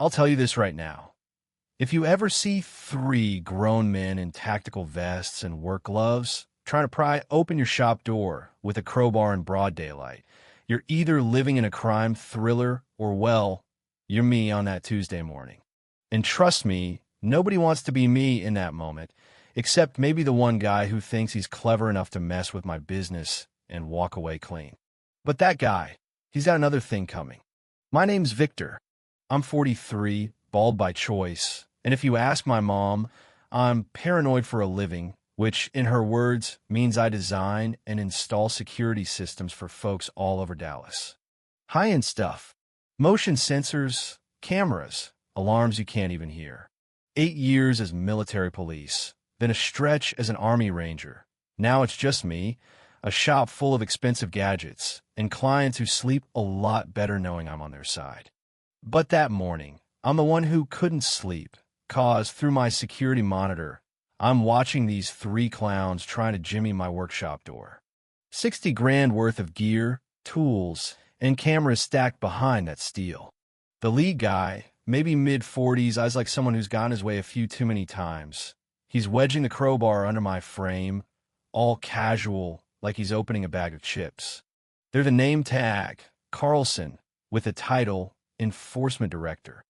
I'll tell you this right now. If you ever see three grown men in tactical vests and work gloves trying to pry open your shop door with a crowbar in broad daylight, you're either living in a crime thriller or, well, you're me on that Tuesday morning. And trust me, nobody wants to be me in that moment, except maybe the one guy who thinks he's clever enough to mess with my business and walk away clean. But that guy, he's got another thing coming. My name's Victor. I'm 43, bald by choice, and if you ask my mom, I'm paranoid for a living, which, in her words, means I design and install security systems for folks all over Dallas. High-end stuff. Motion sensors, cameras, alarms you can't even hear. 8 years as military police, then a stretch as an Army Ranger. Now it's just me, a shop full of expensive gadgets, and clients who sleep a lot better knowing I'm on their side. But that morning, I'm the one who couldn't sleep, 'cause through my security monitor, I'm watching these three clowns trying to jimmy my workshop door. 60 grand worth of gear, tools, and cameras stacked behind that steel. The lead guy, maybe mid-40s, eyes like someone who's gotten his way a few too many times. He's wedging the crowbar under my frame, all casual, like he's opening a bag of chips. They're the name tag, Carlson, with the title, Enforcement Director.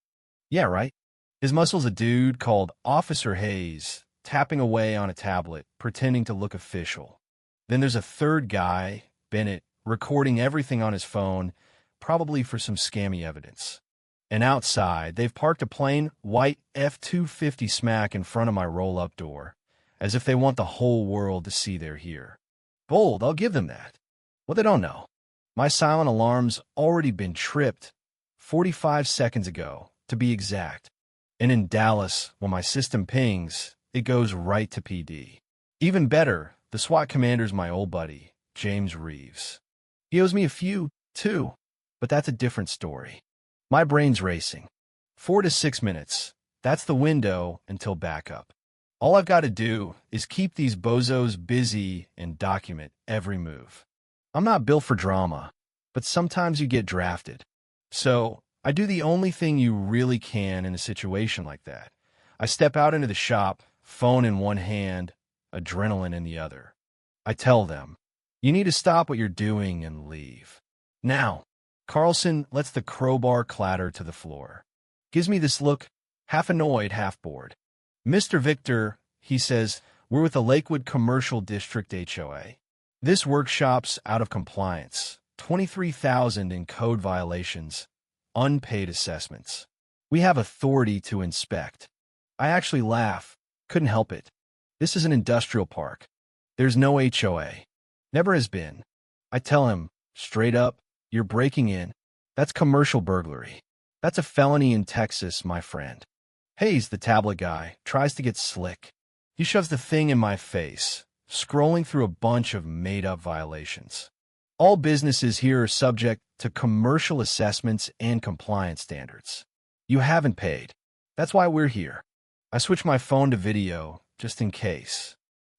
Yeah, right. His muscle's a dude called Officer Hayes, tapping away on a tablet, pretending to look official. Then there's a third guy, Bennett, recording everything on his phone, probably for some scammy evidence. And outside, they've parked a plain white F-250 smack in front of my roll-up door, as if they want the whole world to see they're here. Bold, I'll give them that. What they don't know, my silent alarm's already been tripped 45 seconds ago, to be exact. And in Dallas, when my system pings, it goes right to PD. Even better, the SWAT commander's my old buddy, James Reeves. He owes me a few, too, but that's a different story. My brain's racing. 4 to 6 minutes. That's the window until backup. All I've got to do is keep these bozos busy and document every move. I'm not built for drama, but sometimes you get drafted. So I do the only thing you really can in a situation like that. I step out into the shop, phone in one hand, adrenaline in the other. I tell them, you need to stop what you're doing and leave. Now, Carlson lets the crowbar clatter to the floor. Gives me this look, half annoyed, half bored. Mr. Victor, he says, we're with the Lakewood Commercial District HOA. This workshop's out of compliance. 23,000 in code violations, unpaid assessments. We have authority to inspect. I actually laugh. Couldn't help it. This is an industrial park. There's no HOA. Never has been. I tell him, straight up, you're breaking in. That's commercial burglary. That's a felony in Texas, my friend. Hayes, the tablet guy, tries to get slick. He shoves the thing in my face, scrolling through a bunch of made-up violations. All businesses here are subject to commercial assessments and compliance standards. You haven't paid. That's why we're here. I switch my phone to video, just in case.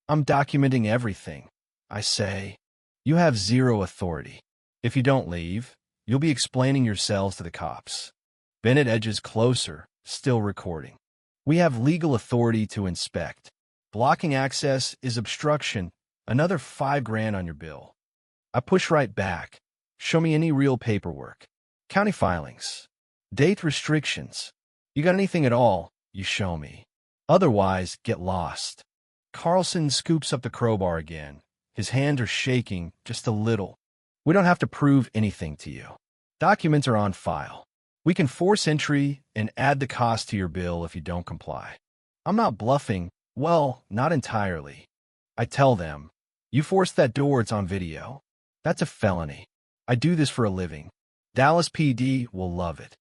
I'm documenting everything. I say, you have zero authority. If you don't leave, you'll be explaining yourselves to the cops. Bennett edges closer, still recording. We have legal authority to inspect. Blocking access is obstruction. Another $5 grand on your bill. I push right back. Show me any real paperwork. County filings. Date restrictions. You got anything at all, you show me. Otherwise, get lost. Carlson scoops up the crowbar again. His hands are shaking just a little. We don't have to prove anything to you. Documents are on file. We can force entry and add the cost to your bill if you don't comply. I'm not bluffing. Well, not entirely. I tell them, you forced that door, it's on video. That's a felony. I do this for a living. Dallas PD will love it.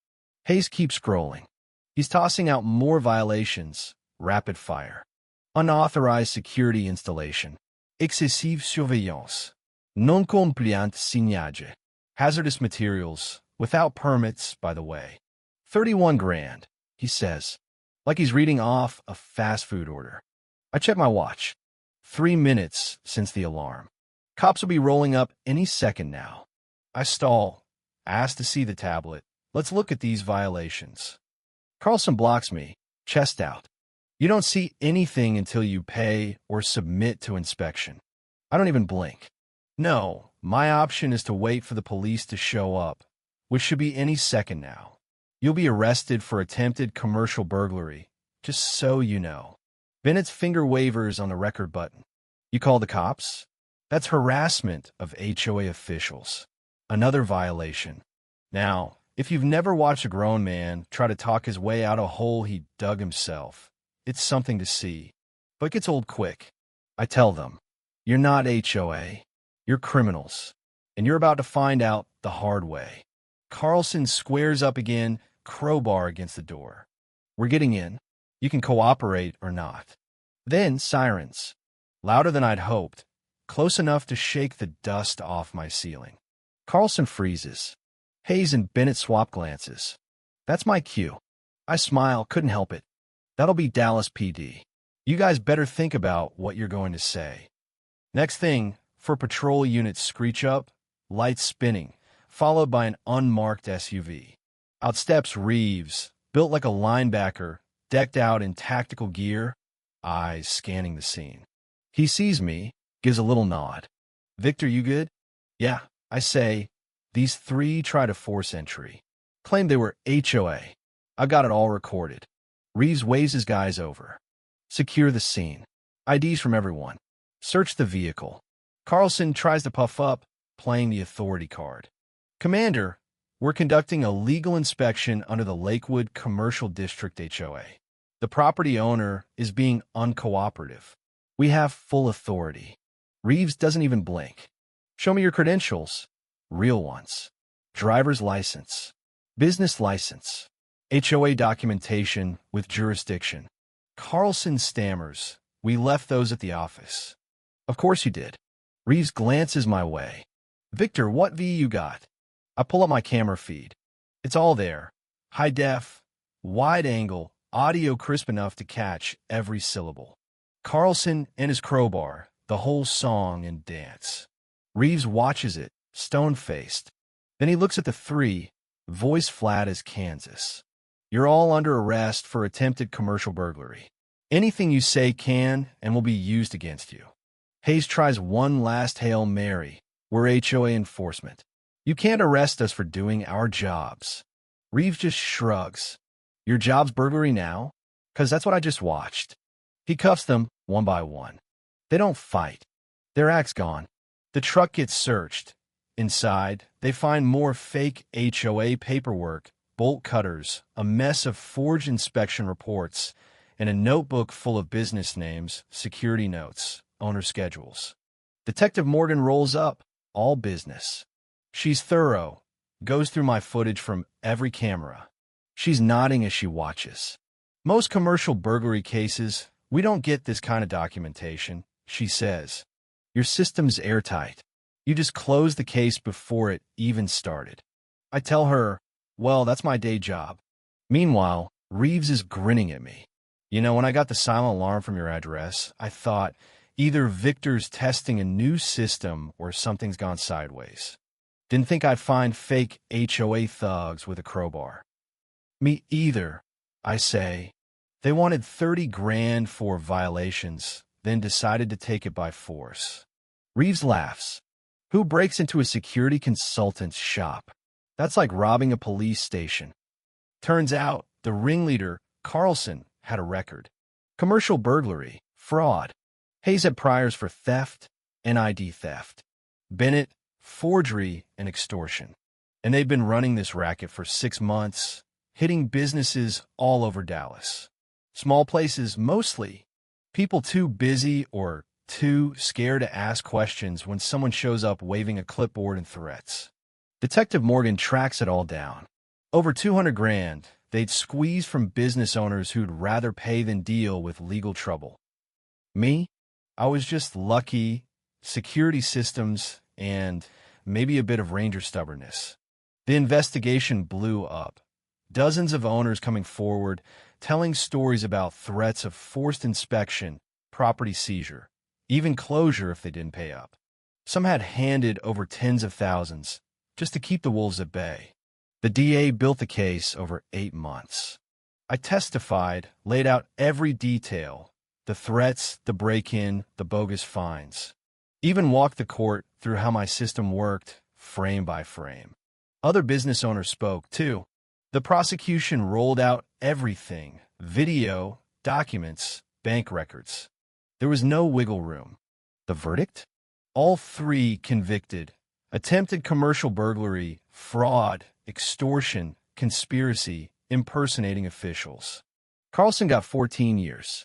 Hayes keeps scrolling. He's tossing out more violations. Rapid fire. Unauthorized security installation. Excessive surveillance. Non compliant signage. Hazardous materials. Without permits, by the way. 31 grand, he says, like he's reading off a fast food order. I check my watch. 3 minutes since the alarm. Cops will be rolling up any second now. I stall, ask to see the tablet. Let's look at these violations. Carlson blocks me, chest out. You don't see anything until you pay or submit to inspection. I don't even blink. No, my option is to wait for the police to show up, which should be any second now. You'll be arrested for attempted commercial burglary, just so you know. Bennett's finger wavers on the record button. You call the cops? That's harassment of HOA officials. Another violation. Now, if you've never watched a grown man try to talk his way out a hole he dug himself, it's something to see. But it gets old quick. I tell them, you're not HOA. You're criminals. And you're about to find out the hard way. Carlson squares up again, crowbar against the door. We're getting in. You can cooperate or not. Then sirens. Louder than I'd hoped. Close enough to shake the dust off my ceiling. Carlson freezes. Hayes and Bennett swap glances. That's my cue. I smile, couldn't help it. That'll be Dallas PD. You guys better think about what you're going to say. Next thing, for patrol units screech up, lights spinning, followed by an unmarked SUV. Out steps Reeves, built like a linebacker, decked out in tactical gear, eyes scanning the scene. He sees me, gives a little nod. Victor, you good? Yeah, I say. These three try to force entry. Claim they were HOA. I've got it all recorded. Reeves waves his guys over. Secure the scene. IDs from everyone. Search the vehicle. Carlson tries to puff up, playing the authority card. Commander, we're conducting a legal inspection under the Lakewood Commercial District HOA. The property owner is being uncooperative. We have full authority. Reeves doesn't even blink. Show me your credentials. Real ones. Driver's license. Business license. HOA documentation with jurisdiction. Carlson stammers. We left those at the office. Of course you did. Reeves glances my way. Victor, what V you got? I pull up my camera feed. It's all there. High def, wide angle, audio crisp enough to catch every syllable. Carlson and his crowbar, the whole song and dance. Reeves watches it, stone-faced. Then he looks at the three, voice flat as Kansas. You're all under arrest for attempted commercial burglary. Anything you say can and will be used against you. Hayes tries one last Hail Mary. We're HOA enforcement. You can't arrest us for doing our jobs. Reeves just shrugs. Your job's burglary now? 'Cause that's what I just watched. He cuffs them one by one. They don't fight. Their act's gone. The truck gets searched. Inside, they find more fake HOA paperwork, bolt cutters, a mess of forged inspection reports, and a notebook full of business names, security notes, owner schedules. Detective Morgan rolls up, all business. She's thorough, goes through my footage from every camera. She's nodding as she watches. Most commercial burglary cases, we don't get this kind of documentation, she says. Your system's airtight. You just close the case before it even started. I tell her, well, that's my day job. Meanwhile, Reeves is grinning at me. You know, when I got the silent alarm from your address, I thought either Victor's testing a new system or something's gone sideways. Didn't think I'd find fake HOA thugs with a crowbar. Me either, I say. They wanted 30 grand for violations, then decided to take it by force. Reeves laughs. Who breaks into a security consultant's shop? That's like robbing a police station. Turns out, the ringleader, Carlson, had a record. Commercial burglary, fraud. Hayes had priors for theft and ID theft. Bennett, forgery and extortion. And they've been running this racket for 6 months, hitting businesses all over Dallas. Small places mostly. People too busy or too scared to ask questions when someone shows up waving a clipboard and threats. Detective Morgan tracks it all down. Over 200 grand they'd squeeze from business owners who'd rather pay than deal with legal trouble. Me? I was just lucky, security systems, and maybe a bit of ranger stubbornness. The investigation blew up. Dozens of owners coming forward, telling stories about threats of forced inspection, property seizure, even closure if they didn't pay up. Some had handed over tens of thousands, just to keep the wolves at bay. The DA built the case over 8 months. I testified, laid out every detail, the threats, the break-in, the bogus fines. Even walked the court through how my system worked, frame by frame. Other business owners spoke, too. The prosecution rolled out everything: video, documents, bank records. There was no wiggle room. The verdict? All three convicted. Attempted commercial burglary, fraud, extortion, conspiracy, impersonating officials. Carlson got 14 years.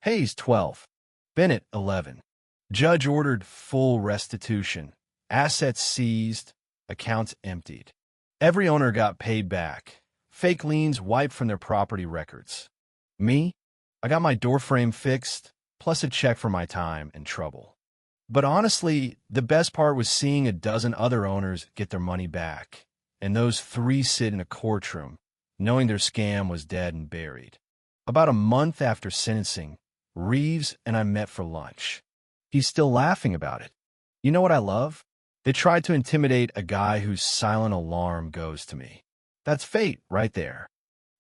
Hayes, 12. Bennett, 11. Judge ordered full restitution. Assets seized, accounts emptied. Every owner got paid back. Fake liens wiped from their property records. Me? I got my doorframe fixed, plus a check for my time and trouble. But honestly, the best part was seeing a dozen other owners get their money back, and those three sit in a courtroom, knowing their scam was dead and buried. About a month after sentencing, Reeves and I met for lunch. He's still laughing about it. You know what I love? They tried to intimidate a guy whose silent alarm goes to me. That's fate right there.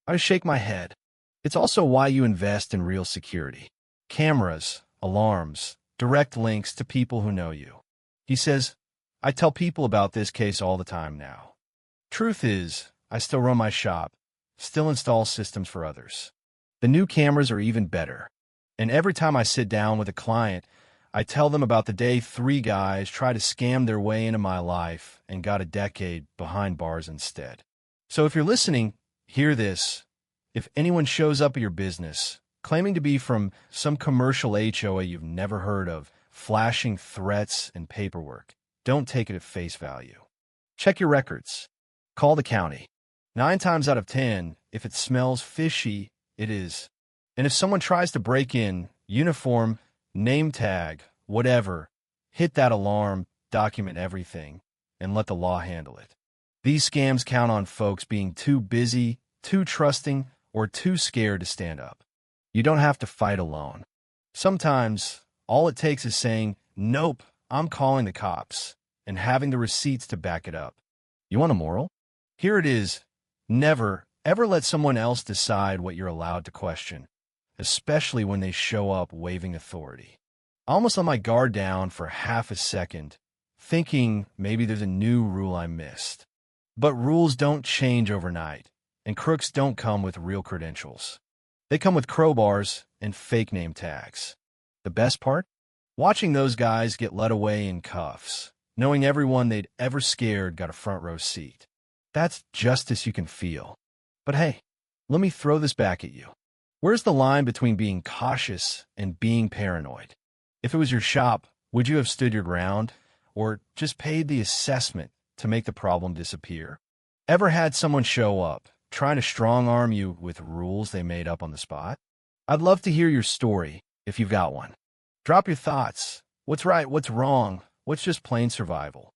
I shake my head. It's also why you invest in real security. Cameras, alarms, direct links to people who know you. He says, I tell people about this case all the time now. Truth is, I still run my shop, still install systems for others. The new cameras are even better. And every time I sit down with a client, I tell them about the day three guys tried to scam their way into my life and got a decade behind bars instead. So if you're listening, hear this. If anyone shows up at your business, claiming to be from some commercial HOA you've never heard of, flashing threats and paperwork, don't take it at face value. Check your records. Call the county. 9 times out of 10, if it smells fishy, it is. And if someone tries to break in, uniform, name tag, whatever, hit that alarm, document everything, and let the law handle it. These scams count on folks being too busy, too trusting, or too scared to stand up. You don't have to fight alone. Sometimes, all it takes is saying, nope, I'm calling the cops, and having the receipts to back it up. You want a moral? Here it is. Never, ever let someone else decide what you're allowed to question, especially when they show up waving authority. I almost let my guard down for half a second, thinking maybe there's a new rule I missed. But rules don't change overnight, and crooks don't come with real credentials. They come with crowbars and fake name tags. The best part? Watching those guys get led away in cuffs, knowing everyone they'd ever scared got a front row seat. That's justice you can feel. But hey, let me throw this back at you. Where's the line between being cautious and being paranoid? If it was your shop, would you have stood your ground, or just paid the assessment to make the problem disappear? Ever had someone show up, trying to strong-arm you with rules they made up on the spot? I'd love to hear your story, if you've got one. Drop your thoughts. What's right, what's wrong, what's just plain survival?